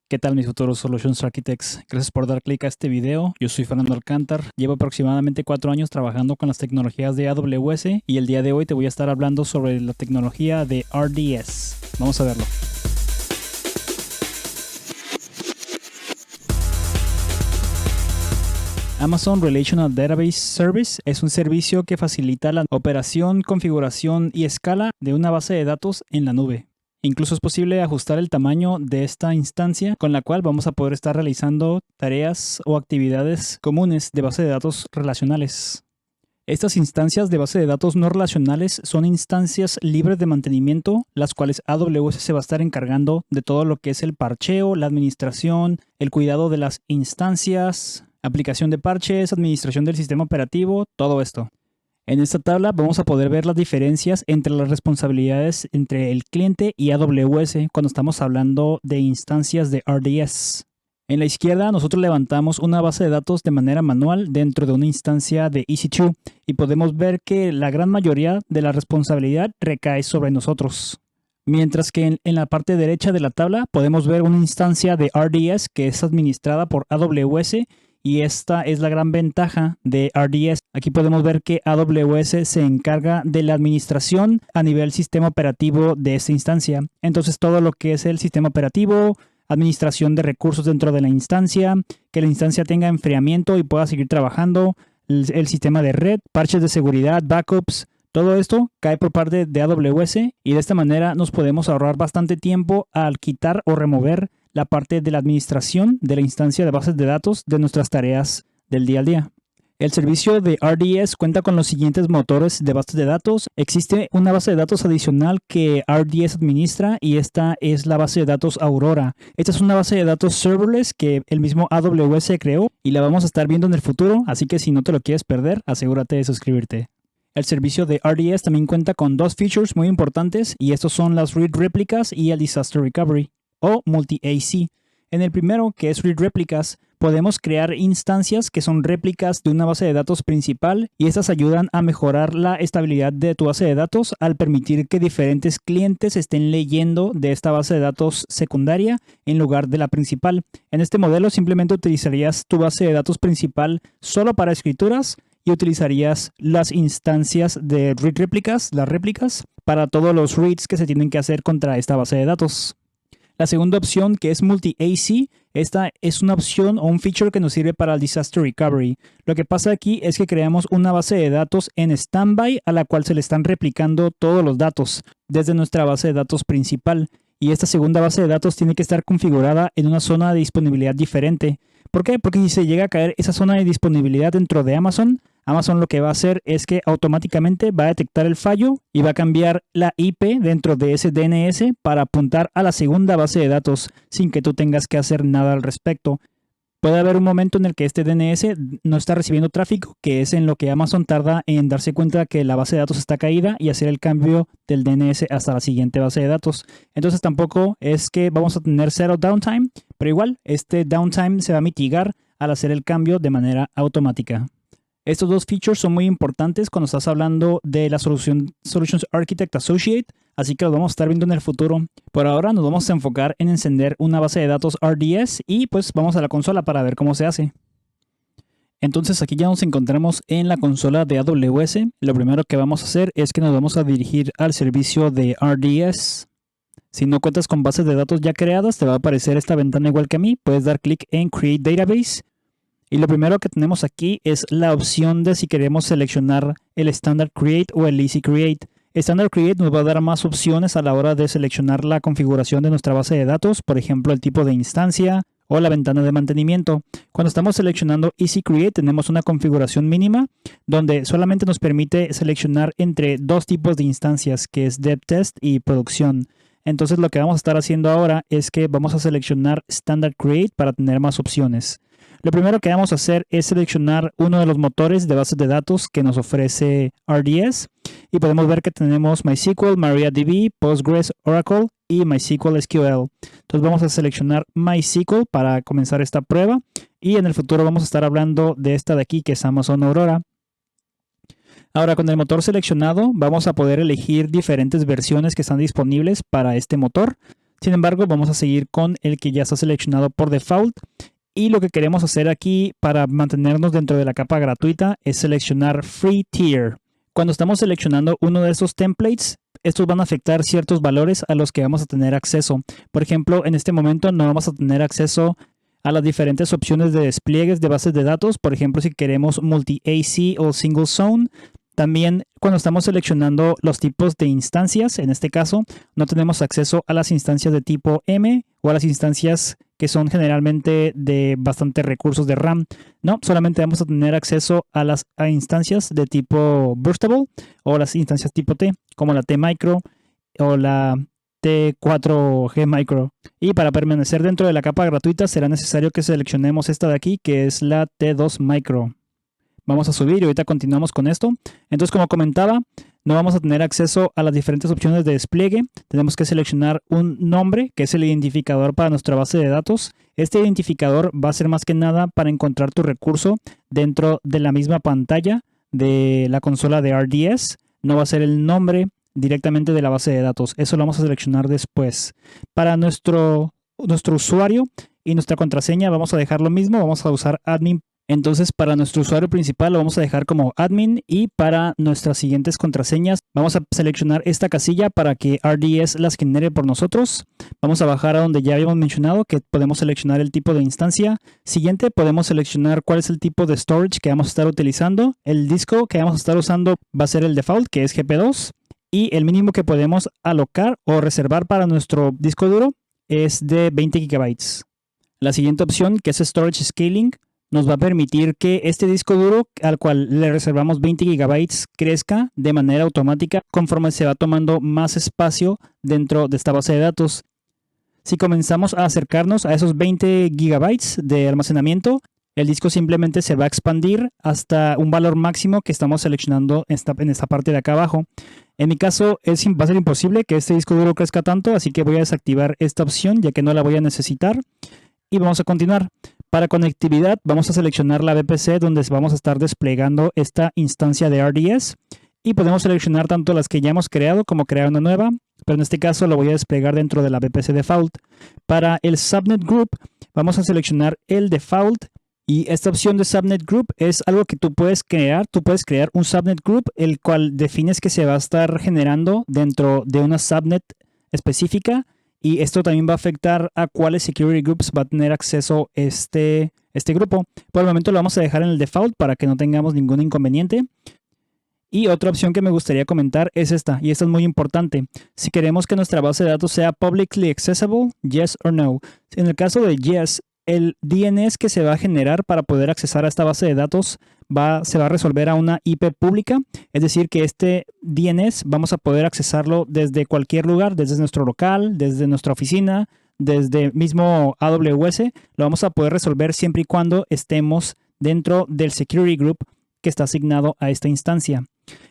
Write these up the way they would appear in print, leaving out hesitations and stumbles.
¿Qué tal mis futuros Solutions Architects? Gracias por dar clic a este video. Yo soy Fernando Alcántar. Llevo aproximadamente 4 años trabajando con las tecnologías de AWS y el día de hoy te voy a estar hablando sobre la tecnología de RDS. Vamos a verlo. Amazon Relational Database Service es un servicio que facilita la operación, configuración y escala de una base de datos en la nube. Incluso es posible ajustar el tamaño de esta instancia con la cual vamos a poder estar realizando tareas o actividades comunes de base de datos relacionales. Estas instancias de base de datos no relacionales son instancias libres de mantenimiento, las cuales AWS se va a estar encargando de todo lo que es el parcheo, la administración, el cuidado de las instancias, aplicación de parches, administración del sistema operativo, todo esto. En esta tabla vamos a poder ver las diferencias entre las responsabilidades entre el cliente y AWS cuando estamos hablando de instancias de RDS. En la izquierda nosotros levantamos una base de datos de manera manual dentro de una instancia de EC2 y podemos ver que la gran mayoría de la responsabilidad recae sobre nosotros. Mientras que en la parte derecha de la tabla podemos ver una instancia de RDS que es administrada por AWS. Y esta es la gran ventaja de RDS. Aquí podemos ver que AWS se encarga de la administración a nivel sistema operativo de esta instancia. Entonces todo lo que es el sistema operativo, administración de recursos dentro de la instancia, que la instancia tenga enfriamiento y pueda seguir trabajando, el sistema de red, parches de seguridad, backups, todo esto cae por parte de AWS y de esta manera nos podemos ahorrar bastante tiempo al quitar o remover la parte de la administración de la instancia de bases de datos de nuestras tareas del día a día. El servicio de RDS cuenta con los siguientes motores de bases de datos. Existe una base de datos adicional que RDS administra y esta es la base de datos Aurora. Esta es una base de datos serverless que el mismo AWS creó y la vamos a estar viendo en el futuro, así que si no te lo quieres perder, asegúrate de suscribirte. El servicio de RDS también cuenta con dos features muy importantes y estos son las read réplicas y el disaster recovery o multi-AC. En el primero, que es read réplicas, podemos crear instancias que son réplicas de una base de datos principal y estas ayudan a mejorar la estabilidad de tu base de datos al permitir que diferentes clientes estén leyendo de esta base de datos secundaria en lugar de la principal. En este modelo simplemente utilizarías tu base de datos principal solo para escrituras y utilizarías las instancias de read réplicas, las réplicas, para todos los reads que se tienen que hacer contra esta base de datos. La segunda opción, que es multi-AC, esta es una opción o un feature que nos sirve para el disaster recovery. Lo que pasa aquí es que creamos una base de datos en standby a la cual se le están replicando todos los datos desde nuestra base de datos principal. Y esta segunda base de datos tiene que estar configurada en una zona de disponibilidad diferente. ¿Por qué? Porque si se llega a caer esa zona de disponibilidad dentro de Amazon lo que va a hacer es que automáticamente va a detectar el fallo y va a cambiar la IP dentro de ese DNS para apuntar a la segunda base de datos sin que tú tengas que hacer nada al respecto. Puede haber un momento en el que este DNS no está recibiendo tráfico, que es en lo que Amazon tarda en darse cuenta que la base de datos está caída y hacer el cambio del DNS hasta la siguiente base de datos. Entonces tampoco es que vamos a tener cero downtime, pero igual este downtime se va a mitigar al hacer el cambio de manera automática. Estos dos features son muy importantes cuando estás hablando de la Solutions Architect Associate, así que los vamos a estar viendo en el futuro. Por ahora nos vamos a enfocar en encender una base de datos RDS y pues vamos a la consola para ver cómo se hace. Entonces aquí ya nos encontramos en la consola de AWS. Lo primero que vamos a hacer es que nos vamos a dirigir al servicio de RDS. Si no cuentas con bases de datos ya creadas, te va a aparecer esta ventana igual que a mí. Puedes dar clic en Create Database. Y lo primero que tenemos aquí es la opción de si queremos seleccionar el Standard Create o el Easy Create. Standard Create nos va a dar más opciones a la hora de seleccionar la configuración de nuestra base de datos, por ejemplo, el tipo de instancia o la ventana de mantenimiento. Cuando estamos seleccionando Easy Create tenemos una configuración mínima donde solamente nos permite seleccionar entre dos tipos de instancias, que es Dev Test y producción. Entonces lo que vamos a estar haciendo ahora es que vamos a seleccionar Standard Create para tener más opciones. Lo primero que vamos a hacer es seleccionar uno de los motores de bases de datos que nos ofrece RDS y podemos ver que tenemos MySQL, MariaDB, Postgres, Oracle y MySQL SQL. Entonces vamos a seleccionar MySQL para comenzar esta prueba y en el futuro vamos a estar hablando de esta de aquí que es Amazon Aurora. Ahora con el motor seleccionado vamos a poder elegir diferentes versiones que están disponibles para este motor. Sin embargo, vamos a seguir con el que ya está seleccionado por default. Y lo que queremos hacer aquí para mantenernos dentro de la capa gratuita es seleccionar Free Tier. Cuando estamos seleccionando uno de estos templates, estos van a afectar ciertos valores a los que vamos a tener acceso. Por ejemplo, en este momento no vamos a tener acceso a las diferentes opciones de despliegues de bases de datos. Por ejemplo, si queremos multi-AC o single zone. También cuando estamos seleccionando los tipos de instancias, en este caso, no tenemos acceso a las instancias de tipo M o a las instancias que son generalmente de bastantes recursos de RAM. No, solamente vamos a tener acceso a las instancias de tipo Burstable o las instancias tipo T, como la T Micro o la T4G Micro. Y para permanecer dentro de la capa gratuita será necesario que seleccionemos esta de aquí, que es la T2 Micro. Vamos a subir y ahorita continuamos con esto. Entonces, como comentaba, no vamos a tener acceso a las diferentes opciones de despliegue. Tenemos que seleccionar un nombre, que es el identificador para nuestra base de datos. Este identificador va a ser más que nada para encontrar tu recurso dentro de la misma pantalla de la consola de RDS. No va a ser el nombre directamente de la base de datos. Eso lo vamos a seleccionar después. Para nuestro usuario y nuestra contraseña vamos a dejar lo mismo. Vamos a usar admin. Entonces, para nuestro usuario principal lo vamos a dejar como admin y para nuestras siguientes contraseñas vamos a seleccionar esta casilla para que RDS las genere por nosotros. Vamos a bajar a donde ya habíamos mencionado que podemos seleccionar el tipo de instancia. Siguiente, podemos seleccionar cuál es el tipo de storage que vamos a estar utilizando. El disco que vamos a estar usando va a ser el default, que es GP2. Y el mínimo que podemos alocar o reservar para nuestro disco duro es de 20 GB. La siguiente opción, que es Storage Scaling, nos va a permitir que este disco duro al cual le reservamos 20 GB crezca de manera automática conforme se va tomando más espacio dentro de esta base de datos. Si comenzamos a acercarnos a esos 20 GB de almacenamiento, el disco simplemente se va a expandir hasta un valor máximo que estamos seleccionando en esta parte de acá abajo. En mi caso va a ser imposible que este disco duro crezca tanto, así que voy a desactivar esta opción ya que no la voy a necesitar. Y vamos a continuar. Para conectividad vamos a seleccionar la VPC donde vamos a estar desplegando esta instancia de RDS. Y podemos seleccionar tanto las que ya hemos creado como crear una nueva. Pero en este caso lo voy a desplegar dentro de la VPC default. Para el Subnet Group vamos a seleccionar el default. Y esta opción de Subnet Group es algo que tú puedes crear. Tú puedes crear un Subnet Group, el cual defines que se va a estar generando dentro de una subnet específica. Y esto también va a afectar a cuáles security groups va a tener acceso este grupo. Por el momento lo vamos a dejar en el default para que no tengamos ningún inconveniente. Y otra opción que me gustaría comentar es esta, y esta es muy importante. Si queremos que nuestra base de datos sea publicly accessible, yes or no. En el caso de yes, el DNS que se va a generar para poder accesar a esta base de datos se va a resolver a una IP pública, es decir que este DNS vamos a poder accesarlo desde cualquier lugar, desde nuestro local, desde nuestra oficina, desde mismo AWS, lo vamos a poder resolver siempre y cuando estemos dentro del security group que está asignado a esta instancia.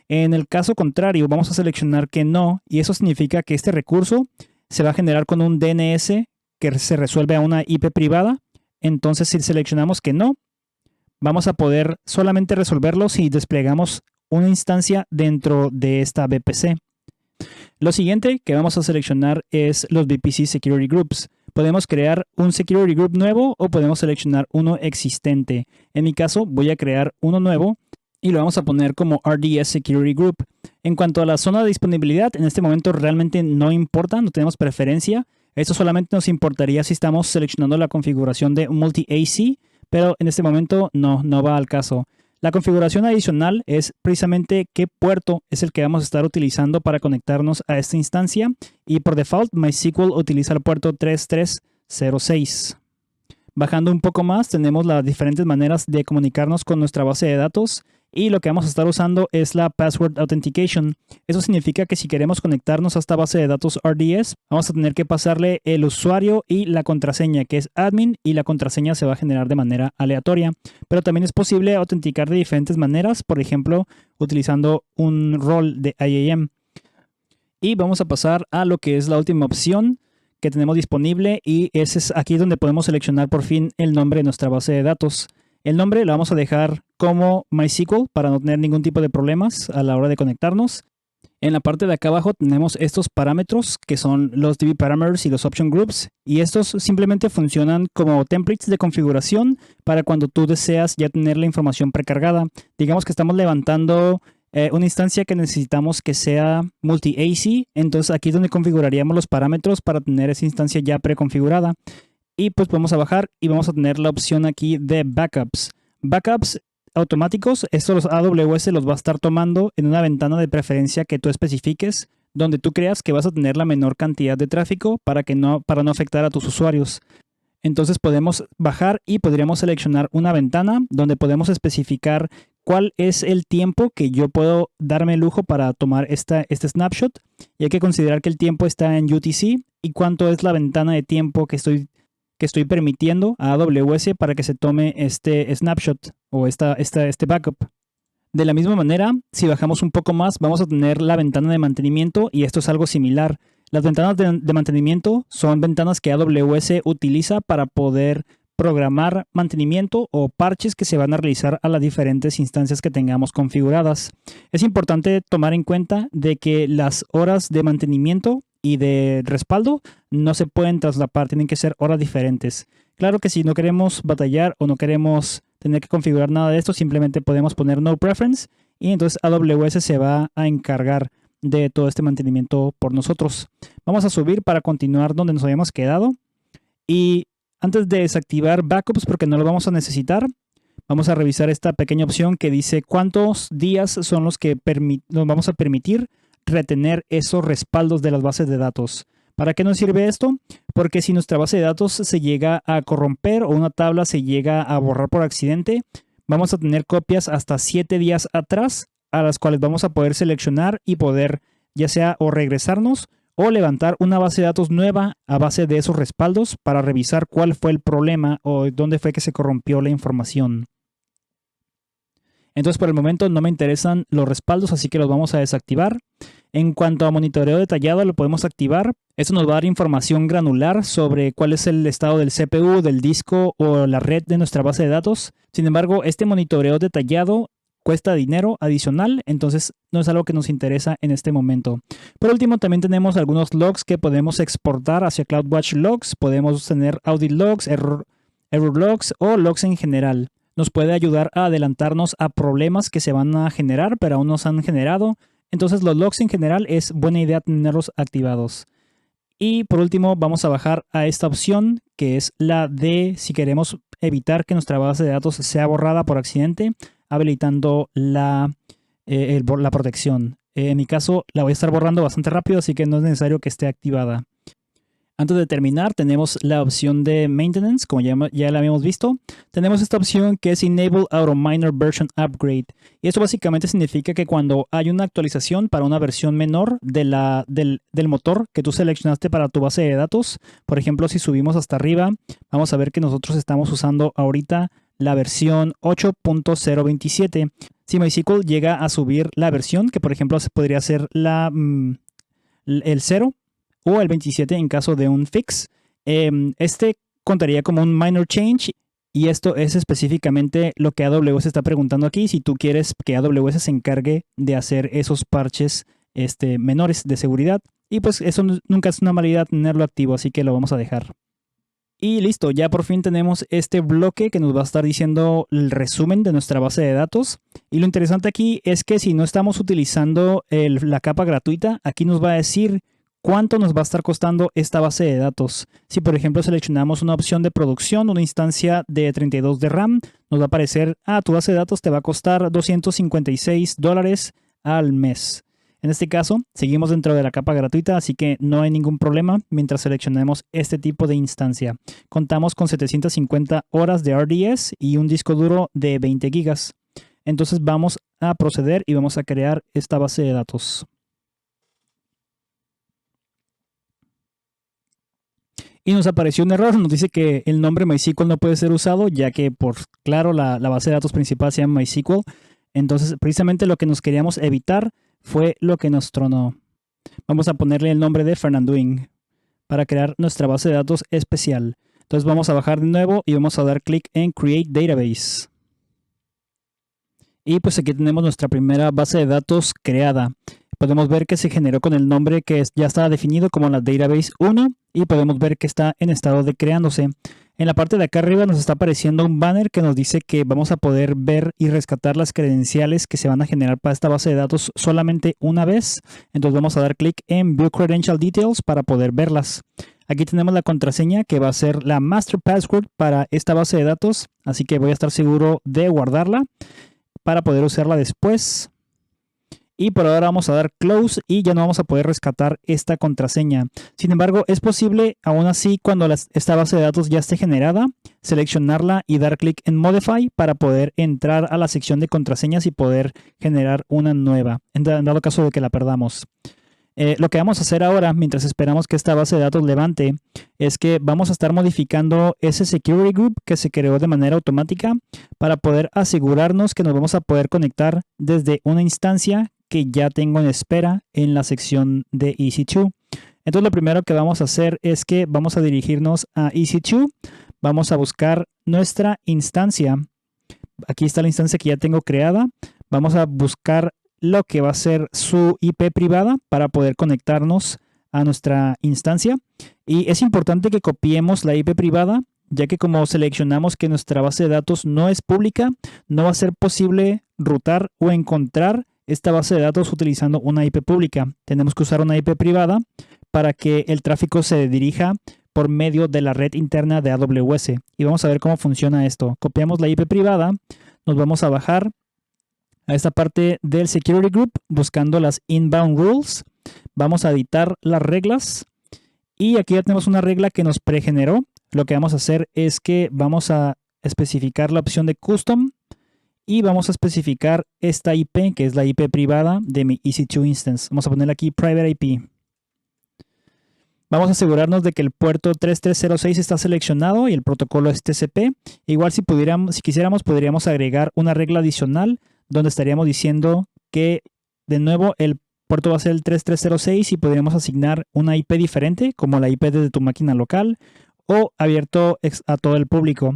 En el caso contrario, vamos a seleccionar que no, y eso significa que este recurso se va a generar con un DNS que se resuelve a una IP privada. Entonces, si seleccionamos que no, vamos a poder solamente resolverlo si desplegamos una instancia dentro de esta VPC. Lo siguiente que vamos a seleccionar es los VPC Security Groups. Podemos crear un Security Group nuevo o podemos seleccionar uno existente. En mi caso, voy a crear uno nuevo y lo vamos a poner como RDS Security Group. En cuanto a la zona de disponibilidad, en este momento realmente no importa, no tenemos preferencia. Esto solamente nos importaría si estamos seleccionando la configuración de multi-AC, pero en este momento no va al caso. La configuración adicional es precisamente qué puerto es el que vamos a estar utilizando para conectarnos a esta instancia. Y por default, MySQL utiliza el puerto 3306. Bajando un poco más, tenemos las diferentes maneras de comunicarnos con nuestra base de datos. Y lo que vamos a estar usando es la Password Authentication. Eso significa que si queremos conectarnos a esta base de datos RDS, vamos a tener que pasarle el usuario y la contraseña, que es admin, y la contraseña se va a generar de manera aleatoria. Pero también es posible autenticar de diferentes maneras, por ejemplo, utilizando un rol de IAM. Y vamos a pasar a lo que es la última opción que tenemos disponible, y ese es aquí donde podemos seleccionar por fin el nombre de nuestra base de datos. El nombre lo vamos a dejar como MySQL para no tener ningún tipo de problemas a la hora de conectarnos. En la parte de acá abajo tenemos estos parámetros que son los DB parameters y los option groups, y estos simplemente funcionan como templates de configuración para cuando tú deseas ya tener la información precargada. Digamos que estamos levantando una instancia que necesitamos que sea multi-AC, entonces aquí es donde configuraríamos los parámetros para tener esa instancia ya preconfigurada. Y pues vamos a bajar y vamos a tener la opción aquí de backups. Backups automáticos, esto los AWS los va a estar tomando en una ventana de preferencia que tú especifiques, donde tú creas que vas a tener la menor cantidad de tráfico para no afectar a tus usuarios. Entonces podemos bajar y podríamos seleccionar una ventana donde podemos especificar cuál es el tiempo que yo puedo darme el lujo para tomar este snapshot. Y hay que considerar que el tiempo está en UTC y cuánto es la ventana de tiempo que estoy permitiendo a AWS para que se tome este snapshot o este backup. De la misma manera, si bajamos un poco más, vamos a tener la ventana de mantenimiento y esto es algo similar. Las ventanas de mantenimiento son ventanas que AWS utiliza para poder programar mantenimiento o parches que se van a realizar a las diferentes instancias que tengamos configuradas. Es importante tomar en cuenta de que las horas de mantenimiento y de respaldo no se pueden traslapar, tienen que ser horas diferentes. Claro que si no queremos batallar o no queremos tener que configurar nada de esto, simplemente podemos poner no preference y entonces AWS se va a encargar de todo este mantenimiento por nosotros. Vamos a subir para continuar donde nos habíamos quedado y antes de desactivar backups porque no lo vamos a necesitar, vamos a revisar esta pequeña opción que dice cuántos días son los que nos vamos a permitir retener esos respaldos de las bases de datos. ¿Para qué nos sirve esto? Porque si nuestra base de datos se llega a corromper o una tabla se llega a borrar por accidente, vamos a tener copias hasta 7 días atrás a las cuales vamos a poder seleccionar y poder ya sea o regresarnos o levantar una base de datos nueva a base de esos respaldos para revisar cuál fue el problema o dónde fue que se corrompió la información. Entonces por el momento no me interesan los respaldos, así que los vamos a desactivar. En cuanto a monitoreo detallado, lo podemos activar. Esto nos va a dar información granular sobre cuál es el estado del CPU, del disco o la red de nuestra base de datos. Sin embargo, este monitoreo detallado cuesta dinero adicional, entonces no es algo que nos interesa en este momento. Por último, también tenemos algunos logs que podemos exportar hacia CloudWatch Logs. Podemos tener audit logs, error logs o logs en general. Nos puede ayudar a adelantarnos a problemas que se van a generar, pero aún no se han generado. Entonces los logs en general es buena idea tenerlos activados. Y por último vamos a bajar a esta opción que es la de si queremos evitar que nuestra base de datos sea borrada por accidente, habilitando la protección. En mi caso la voy a estar borrando bastante rápido, así que no es necesario que esté activada. Antes de terminar, tenemos la opción de Maintenance, como ya la habíamos visto. Tenemos esta opción que es Enable Auto Minor Version Upgrade. Y esto básicamente significa que cuando hay una actualización para una versión menor del motor que tú seleccionaste para tu base de datos, por ejemplo, si subimos hasta arriba, vamos a ver que nosotros estamos usando ahorita la versión 8.027. Si MySQL llega a subir la versión, que por ejemplo podría ser el 0, o el 27 en caso de un fix. Este contaría como un minor change y esto es específicamente lo que AWS está preguntando aquí. Si tú quieres que AWS se encargue de hacer esos parches menores de seguridad. Y pues eso nunca es una mala idea tenerlo activo, así que lo vamos a dejar. Y listo, ya por fin tenemos este bloque que nos va a estar diciendo el resumen de nuestra base de datos. Y lo interesante aquí es que si no estamos utilizando la capa gratuita, aquí nos va a decir cuánto nos va a estar costando esta base de datos. Si por ejemplo seleccionamos una opción de producción, una instancia de 32 de RAM, nos va a aparecer, tu base de datos te va a costar $256 al mes. En este caso, seguimos dentro de la capa gratuita, así que no hay ningún problema mientras seleccionemos este tipo de instancia. Contamos con 750 horas de RDS y un disco duro de 20 gigas. Entonces vamos a proceder y vamos a crear esta base de datos. Y nos apareció un error, nos dice que el nombre MySQL no puede ser usado, ya que claro, la base de datos principal se llama MySQL. Entonces, precisamente lo que nos queríamos evitar fue lo que nos tronó. Vamos a ponerle el nombre de Fernandoing para crear nuestra base de datos especial. Entonces vamos a bajar de nuevo y vamos a dar clic en Create Database. Y pues aquí tenemos nuestra primera base de datos creada. Podemos ver que se generó con el nombre que ya estaba definido como la Database 1 y podemos ver que está en estado de creándose. En la parte de acá arriba nos está apareciendo un banner que nos dice que vamos a poder ver y rescatar las credenciales que se van a generar para esta base de datos solamente una vez. Entonces vamos a dar clic en View Credential Details para poder verlas. Aquí tenemos la contraseña que va a ser la Master Password para esta base de datos, así que voy a estar seguro de guardarla para poder usarla después. Y por ahora vamos a dar close y ya no vamos a poder rescatar esta contraseña. Sin embargo, es posible, aún así, cuando esta base de datos ya esté generada, seleccionarla y dar clic en Modify para poder entrar a la sección de contraseñas y poder generar una nueva, en dado caso de que la perdamos. Lo que vamos a hacer ahora, mientras esperamos que esta base de datos levante, es que vamos a estar modificando ese security group que se creó de manera automática para poder asegurarnos que nos vamos a poder conectar desde una instancia que ya tengo en espera en la sección de EC2. Entonces lo primero que vamos a hacer es que vamos a dirigirnos a EC2, vamos a buscar nuestra instancia. Aquí está la instancia que ya tengo creada. Vamos a buscar lo que va a ser su IP privada para poder conectarnos a nuestra instancia. Y es importante que copiemos la IP privada, ya que como seleccionamos que nuestra base de datos no es pública, no va a ser posible routar o encontrar esta base de datos utilizando una IP pública. Tenemos que usar una IP privada para que el tráfico se dirija por medio de la red interna de AWS. Y vamos a ver cómo funciona esto. Copiamos la IP privada, nos vamos a bajar a esta parte del Security Group buscando las Inbound Rules. Vamos a editar las reglas y aquí ya tenemos una regla que nos pregeneró. Lo que vamos a hacer es que vamos a especificar la opción de Custom y vamos a especificar esta IP, que es la IP privada de mi EC2 Instance. Vamos a poner aquí Private IP. Vamos a asegurarnos de que el puerto 3306 está seleccionado y el protocolo es TCP. Igual si quisiéramos, podríamos agregar una regla adicional donde estaríamos diciendo que, de nuevo, el puerto va a ser el 3306 y podríamos asignar una IP diferente, como la IP desde tu máquina local o abierto a todo el público.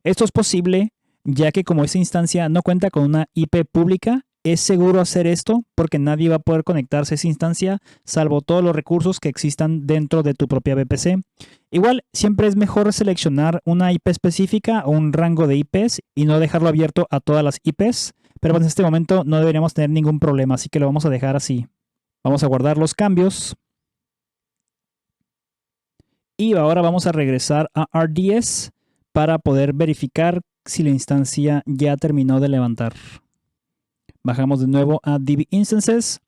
Esto es posible ya que como esta instancia no cuenta con una IP pública, es seguro hacer esto porque nadie va a poder conectarse a esa instancia salvo todos los recursos que existan dentro de tu propia VPC. Igual, siempre es mejor seleccionar una IP específica o un rango de IPs y no dejarlo abierto a todas las IPs, pero en este momento no deberíamos tener ningún problema, así que lo vamos a dejar así. Vamos a guardar los cambios. Y ahora vamos a regresar a RDS para poder verificar si la instancia ya terminó de levantar. Bajamos de nuevo a DB Instances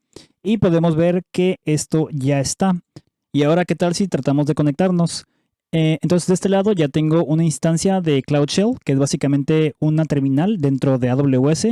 y podemos ver que esto ya está. Y ahora, ¿qué tal si tratamos de conectarnos? Entonces, de este lado ya tengo una instancia de Cloud Shell, que es básicamente una terminal dentro de AWS.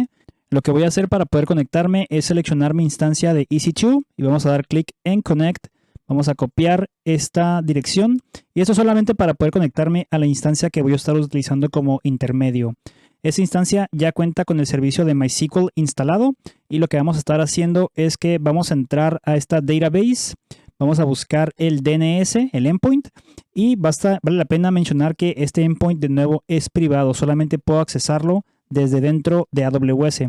Lo que voy a hacer para poder conectarme es seleccionar mi instancia de EC2 y vamos a dar clic en Connect. Vamos a copiar esta dirección y esto solamente para poder conectarme a la instancia que voy a estar utilizando como intermedio. Esa instancia ya cuenta con el servicio de MySQL instalado y lo que vamos a estar haciendo es que vamos a entrar a esta database, vamos a buscar el DNS, el endpoint, y vale la pena mencionar que este endpoint de nuevo es privado, solamente puedo accesarlo desde dentro de AWS.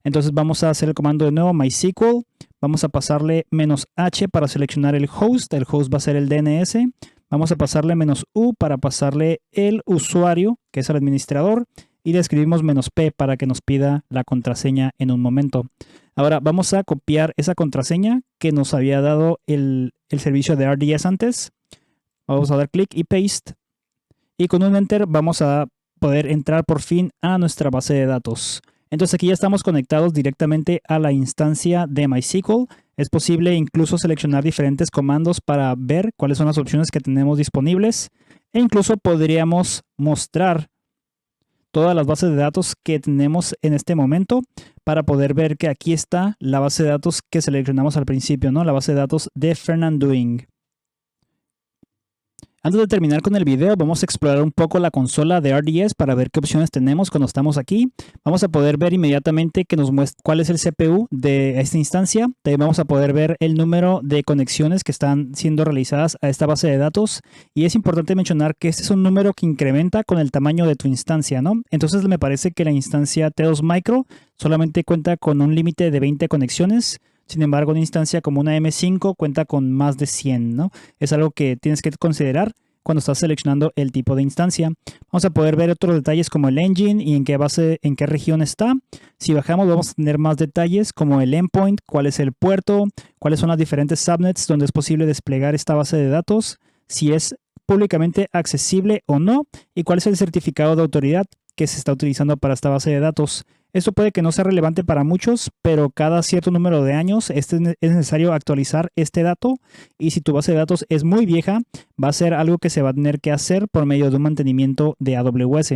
Entonces vamos a hacer el comando de nuevo MySQL, vamos a pasarle "-h" para seleccionar el host va a ser el DNS, vamos a pasarle "-u" para pasarle el usuario, que es el administrador, y le escribimos "-p" para que nos pida la contraseña en un momento. Ahora vamos a copiar esa contraseña que nos había dado el servicio de RDS antes. Vamos a dar clic y paste. Y con un enter vamos a poder entrar por fin a nuestra base de datos. Entonces aquí ya estamos conectados directamente a la instancia de MySQL. Es posible incluso seleccionar diferentes comandos para ver cuáles son las opciones que tenemos disponibles. E incluso podríamos mostrar todas las bases de datos que tenemos en este momento para poder ver que aquí está la base de datos que seleccionamos al principio, ¿no? La base de datos de Fernandoing. Antes de terminar con el video, vamos a explorar un poco la consola de RDS para ver qué opciones tenemos cuando estamos aquí. Vamos a poder ver inmediatamente que nos muestra cuál es el CPU de esta instancia. También vamos a poder ver el número de conexiones que están siendo realizadas a esta base de datos. Y es importante mencionar que este es un número que incrementa con el tamaño de tu instancia, ¿no? Entonces me parece que la instancia T2 Micro solamente cuenta con un límite de 20 conexiones. Sin embargo, una instancia como una M5 cuenta con más de 100, ¿no? Es algo que tienes que considerar cuando estás seleccionando el tipo de instancia. Vamos a poder ver otros detalles como el engine y en qué región está. Si bajamos vamos a tener más detalles como el endpoint, cuál es el puerto, cuáles son las diferentes subnets donde es posible desplegar esta base de datos, si es públicamente accesible o no y cuál es el certificado de autoridad que se está utilizando para esta base de datos. Esto puede que no sea relevante para muchos, pero cada cierto número de años es necesario actualizar este dato y si tu base de datos es muy vieja, va a ser algo que se va a tener que hacer por medio de un mantenimiento de AWS.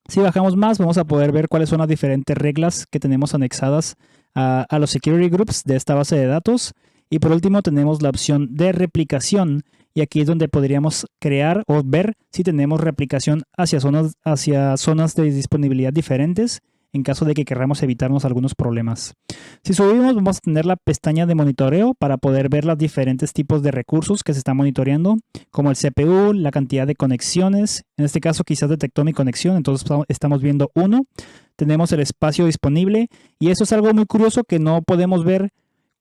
Si bajamos más, vamos a poder ver cuáles son las diferentes reglas que tenemos anexadas a los security groups de esta base de datos. Y por último tenemos la opción de replicación y aquí es donde podríamos crear o ver si tenemos replicación hacia zonas de disponibilidad diferentes en caso de que queramos evitarnos algunos problemas. Si subimos, vamos a tener la pestaña de monitoreo para poder ver los diferentes tipos de recursos que se están monitoreando, como el CPU, la cantidad de conexiones. En este caso quizás detectó mi conexión, entonces estamos viendo 1. Tenemos el espacio disponible y eso es algo muy curioso que no podemos ver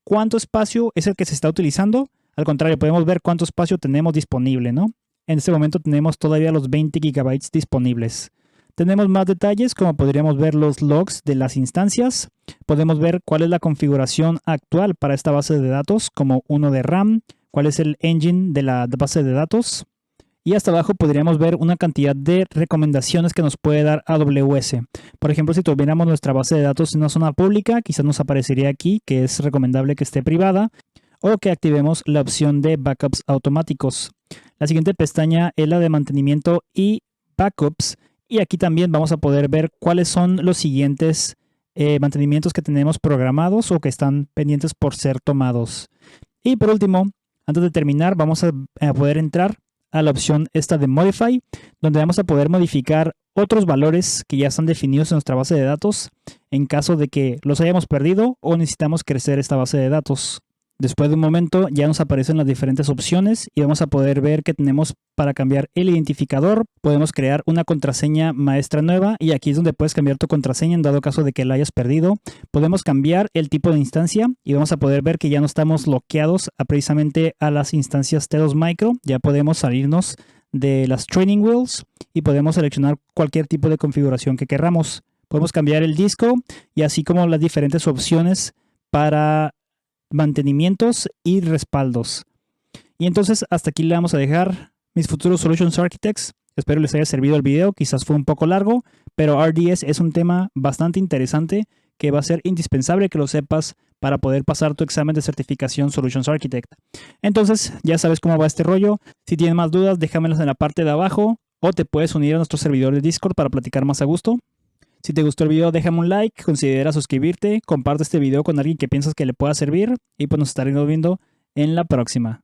cuánto espacio es el que se está utilizando. Al contrario, podemos ver cuánto espacio tenemos disponible, ¿no? En este momento tenemos todavía los 20 GB disponibles. Tenemos más detalles, como podríamos ver los logs de las instancias. Podemos ver cuál es la configuración actual para esta base de datos, como 1 de RAM, cuál es el engine de la base de datos. Y hasta abajo podríamos ver una cantidad de recomendaciones que nos puede dar AWS. Por ejemplo, si tuviéramos nuestra base de datos en una zona pública, quizás nos aparecería aquí que es recomendable que esté privada o que activemos la opción de backups automáticos. La siguiente pestaña es la de mantenimiento y backups. Y aquí también vamos a poder ver cuáles son los siguientes mantenimientos que tenemos programados o que están pendientes por ser tomados. Y por último, antes de terminar, vamos a poder entrar a la opción esta de Modify, donde vamos a poder modificar otros valores que ya están definidos en nuestra base de datos en caso de que los hayamos perdido o necesitamos crecer esta base de datos. Después de un momento ya nos aparecen las diferentes opciones y vamos a poder ver que tenemos para cambiar el identificador. Podemos crear una contraseña maestra nueva y aquí es donde puedes cambiar tu contraseña en dado caso de que la hayas perdido. Podemos cambiar el tipo de instancia y vamos a poder ver que ya no estamos bloqueados precisamente a las instancias T2 Micro. Ya podemos salirnos de las training wheels y podemos seleccionar cualquier tipo de configuración que queramos. Podemos cambiar el disco y así como las diferentes opciones para mantenimientos y respaldos. Y entonces hasta aquí le vamos a dejar, mis futuros Solutions Architects. Espero les haya servido el video, quizás fue un poco largo, pero RDS es un tema bastante interesante que va a ser indispensable que lo sepas para poder pasar tu examen de certificación Solutions Architect. Entonces ya sabes cómo va este rollo. Si tienes más dudas, déjamelas en la parte de abajo o te puedes unir a nuestro servidor de Discord para platicar más a gusto. Si te gustó el video, déjame un like, considera suscribirte, comparte este video con alguien que piensas que le pueda servir y pues nos estaremos viendo en la próxima.